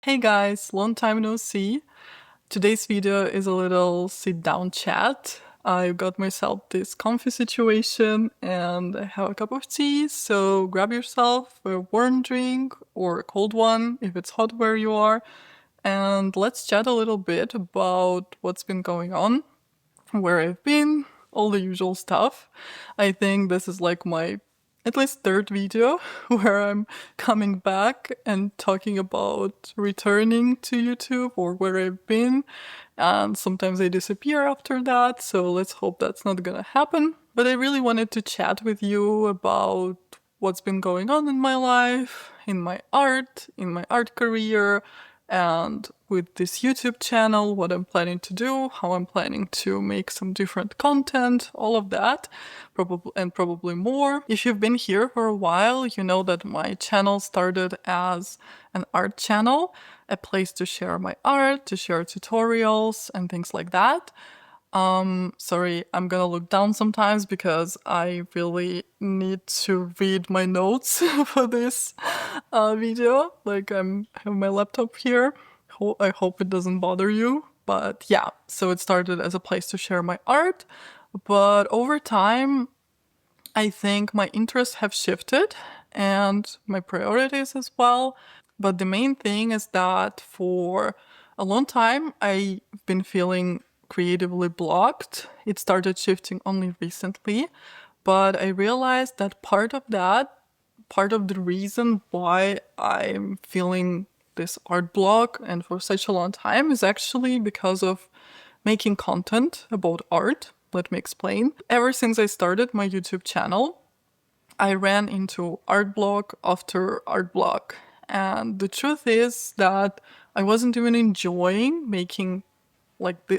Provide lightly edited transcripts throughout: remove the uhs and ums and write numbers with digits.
Hey guys, long time no see. Today's video is a little sit-down chat. I got myself this comfy situation and I have a cup of tea, so grab yourself a warm drink or a cold one if it's hot where you are, and let's chat a little bit about what's been going on, where I've been, all the usual stuff. I think this is like my at least third video where I'm coming back and talking about returning to YouTube or where I've been. And sometimes I disappear after that, so let's hope that's not gonna happen. But I really wanted to chat with you about what's been going on in my life, in my art career, and with this YouTube channel, what I'm planning to do, how I'm planning to make some different content, all of that, probably more. If you've been here for a while, you know that my channel started as an art channel, a place to share my art, to share tutorials and things like that. Sorry, I'm gonna look down sometimes because I really need to read my notes for this video. Like I have my laptop here. I hope it doesn't bother you. But yeah, so it started as a place to share my art. But over time, I think my interests have shifted and my priorities as well. But the main thing is that for a long time, I've been feeling creatively blocked. It started shifting only recently, but I realized that part of the reason why I'm feeling this art block and for such a long time is actually because of making content about art. Let me explain. Ever since I started my YouTube channel, I ran into art block after art block. And the truth is that I wasn't even enjoying making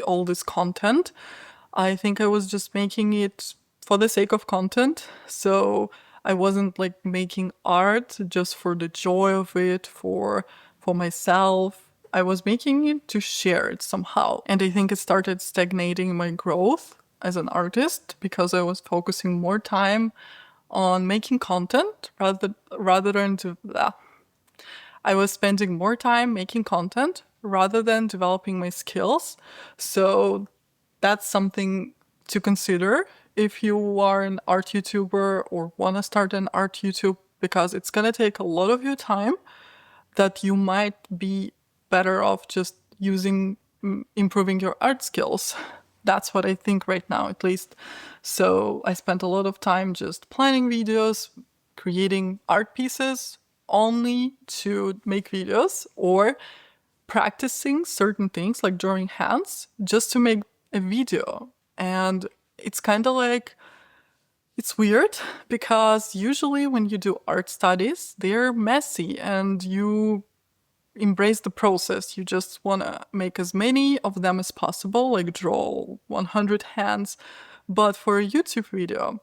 all this content. I think I was just making it for the sake of content. So I wasn't like making art just for the joy of it, for myself. I was making it to share it somehow. And I think it started stagnating my growth as an artist because I was focusing more time on making content rather than to I was spending more time making content rather than developing my skills. So that's something to consider if you are an art YouTuber or want to start an art YouTube, because it's going to take a lot of your time that you might be better off just improving your art skills. That's what I think right now, at least. So I spent a lot of time just planning videos, creating art pieces only to make videos, or practicing certain things like drawing hands just to make a video. And it's kind of like, it's weird because usually when you do art studies, they're messy and you embrace the process. You just want to make as many of them as possible, like draw 100 hands. But for a YouTube video,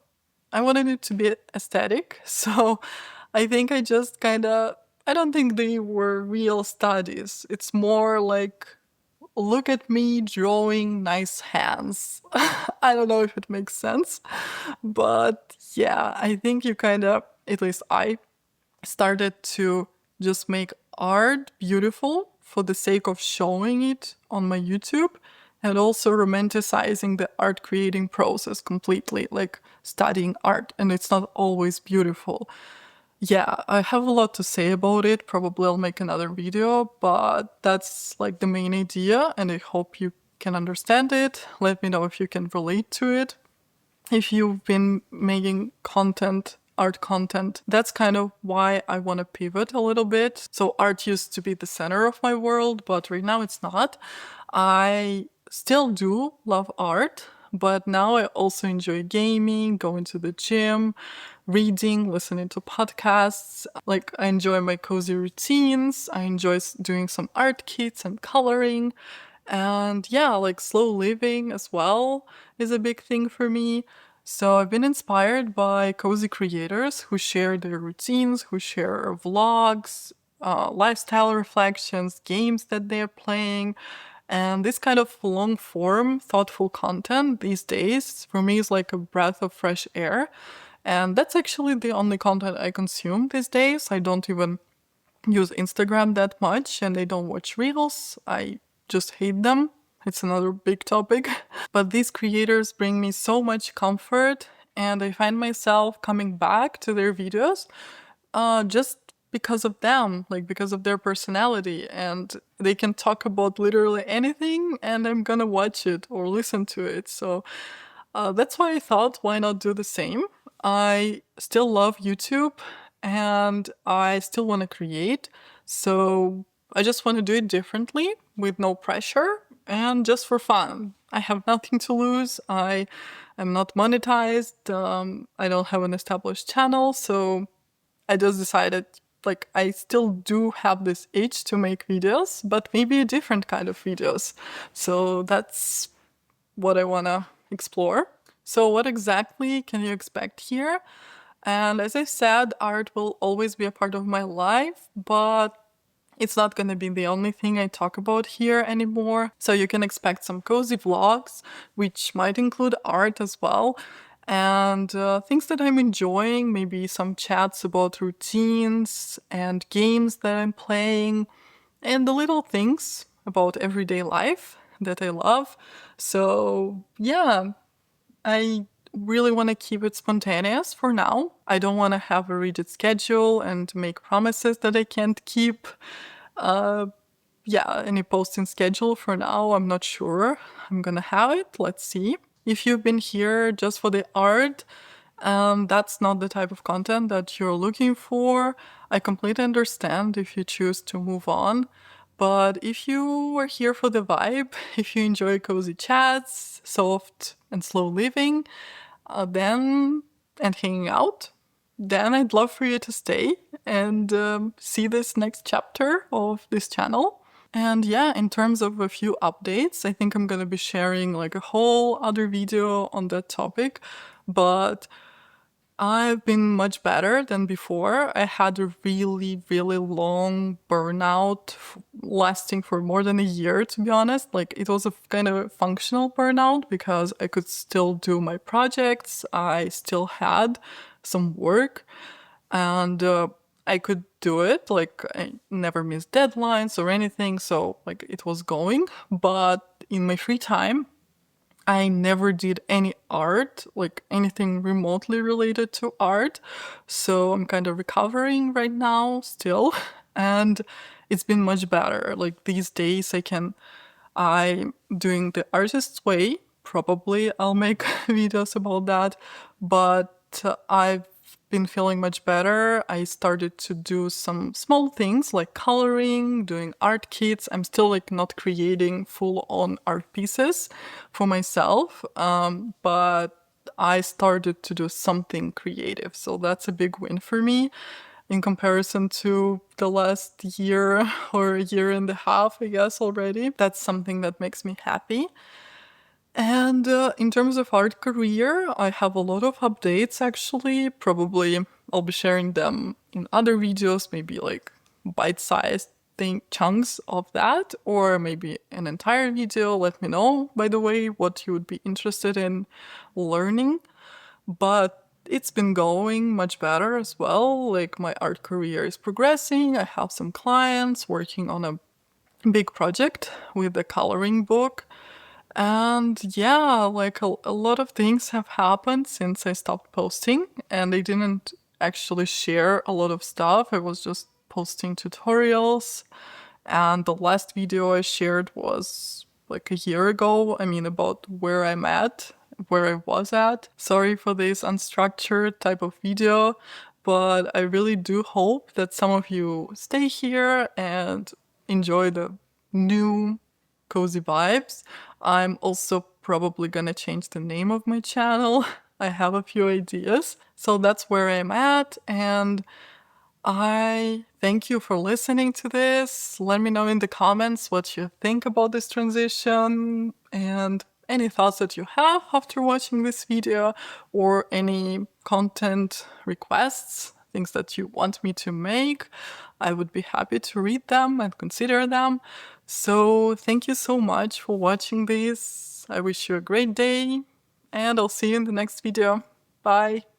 I wanted it to be aesthetic. So I think I just I don't think they were real studies. It's more like, look at me drawing nice hands. I don't know if it makes sense. But yeah, I think at least I started to just make art beautiful for the sake of showing it on my YouTube and also romanticizing the art creating process completely, like studying art, and it's not always beautiful. Yeah, I have a lot to say about it. Probably I'll make another video, but that's like the main idea, and I hope you can understand it. Let me know if you can relate to it. If you've been making content, art content, that's kind of why I want to pivot a little bit. So art used to be the center of my world, but right now it's not. I still do love art, but now I also enjoy gaming, going to the gym, reading, listening to podcasts. Like, I enjoy my cozy routines. I enjoy doing some art kits and coloring. And yeah, like slow living as well is a big thing for me. So I've been inspired by cozy creators who share their routines, who share vlogs, lifestyle reflections, games that they're playing. And this kind of long form, thoughtful content these days for me is like a breath of fresh air. And that's actually the only content I consume these days. I don't even use Instagram that much and they don't watch Reels. I just hate them. It's another big topic. But these creators bring me so much comfort, and I find myself coming back to their videos just because of them, like because of their personality. And they can talk about literally anything, and I'm gonna watch it or listen to it. So that's why I thought, why not do the same? I still love YouTube and I still want to create. So I just want to do it differently with no pressure and just for fun. I have nothing to lose. I am not monetized. I don't have an established channel. So I just decided, like, I still do have this itch to make videos, but maybe a different kind of videos. So that's what I want to explore. So what exactly can you expect here? And as I said, art will always be a part of my life, but it's not going to be the only thing I talk about here anymore. So you can expect some cozy vlogs, which might include art as well, and things that I'm enjoying, maybe some chats about routines and games that I'm playing, and the little things about everyday life that I love. So yeah, I really want to keep it spontaneous for now. I don't want to have a rigid schedule and make promises that I can't keep. Any posting schedule for now, I'm not sure I'm gonna have it. Let's see. If you've been here just for the art, that's not the type of content that you're looking for. I completely understand if you choose to move on. But if you are here for the vibe, if you enjoy cozy chats, soft and slow living, then and hanging out, then I'd love for you to stay and see this next chapter of this channel. And yeah, in terms of a few updates, I think I'm gonna be sharing like a whole other video on that topic, but I've been much better than before. I had a really, really long burnout lasting for more than a year, to be honest. Like, it was a kind of a functional burnout because I could still do my projects. I still had some work and I could do it. Like, I never missed deadlines or anything. So, like, it was going. But in my free time, I never did any art, like anything remotely related to art. So I'm kind of recovering right now still. And it's been much better. Like these days I'm doing the artist's way. Probably I'll make videos about that. But I've been feeling much better. I started to do some small things like coloring, doing art kits. I'm still like not creating full-on art pieces for myself, but I started to do something creative. So that's a big win for me in comparison to the last year or a year and a half, I guess, already. That's something that makes me happy. And in terms of art career, I have a lot of updates actually. Probably I'll be sharing them in other videos, maybe like bite-sized chunks of that, or maybe an entire video. Let me know, by the way, what you would be interested in learning. But it's been going much better as well. Like my art career is progressing. I have some clients working on a big project with the coloring book. And yeah, like a lot of things have happened since I stopped posting, and I didn't actually share a lot of stuff. I was just posting tutorials, and the last video I shared was like a year ago. I mean, about where I'm at, where I was at. Sorry for this unstructured type of video, but I really do hope that some of you stay here and enjoy the new cozy vibes. I'm also probably gonna change the name of my channel. I have a few ideas. So that's where I'm at, and I thank you for listening to this. Let me know in the comments what you think about this transition and any thoughts that you have after watching this video, or any content requests, things that you want me to make. I would be happy to read them and consider them. So thank you so much for watching this. I wish you a great day, and I'll see you in the next video. Bye!